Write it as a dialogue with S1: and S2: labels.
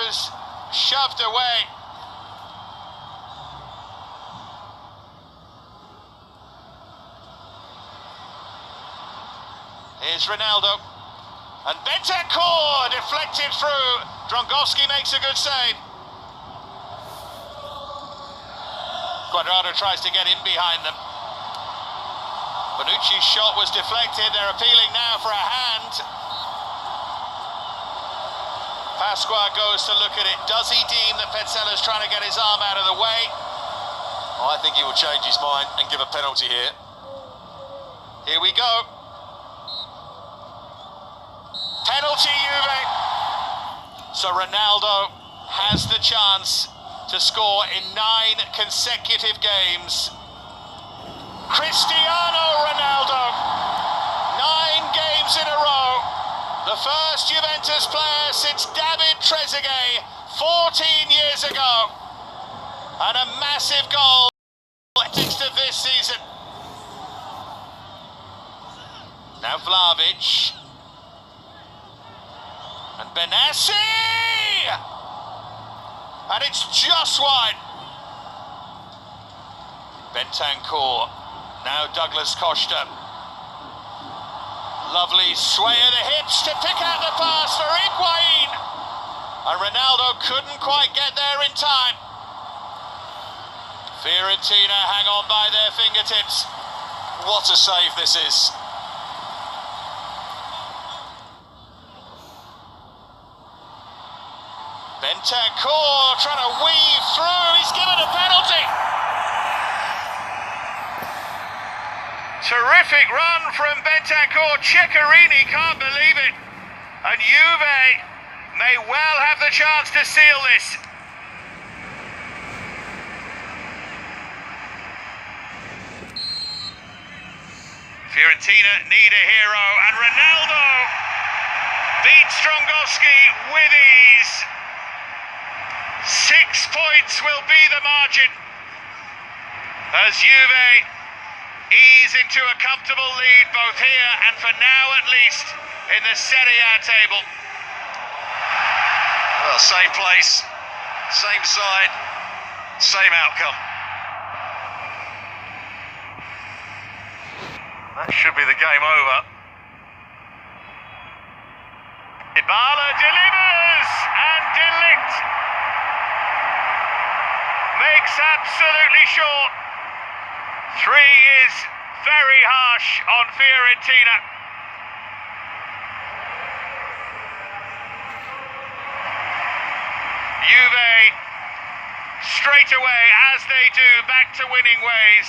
S1: was shoved away. Here's Ronaldo. And Bentancur deflected through. Drongowski makes a good save. Cuadrado tries to get in behind them. Bonucci's shot was deflected. They're appealing now for a hand. Pasqua goes to look at it. Does he deem that Petzella's trying to get his arm out of the way?
S2: I think he will change his mind and give a penalty here.
S1: Here we go. Penalty, Juve. So Ronaldo has the chance to score in 9 consecutive games. Cristiano Ronaldo, 9 games in a row. The first Juventus player since David Trezeguet 14 years ago. And a massive goal of this season. Now Vlahovic. And Benassi! And it's just wide. Bentancur. Now Douglas Costa. Lovely sway of the hips to pick out the pass for Higuain. And Ronaldo couldn't quite get there in time. Fiorentina hang on by their fingertips.
S2: What a save this is.
S1: Bentancur trying to weave through. He's given a penalty. Terrific run from Bentancur. Ceccarini can't believe it. And Juve may well have the chance to seal this. Fiorentina need a hero, and Ronaldo beats Drongowski with ease. 6 points will be the margin as Juve ease into a comfortable lead both here and for now at least in the Serie A table.
S2: Well, same place, same side, same outcome.
S1: That should be the game over. Dybala delivers and Delict makes absolutely sure. 3 is very harsh on Fiorentina. Juve straight away, as they do, back to winning ways.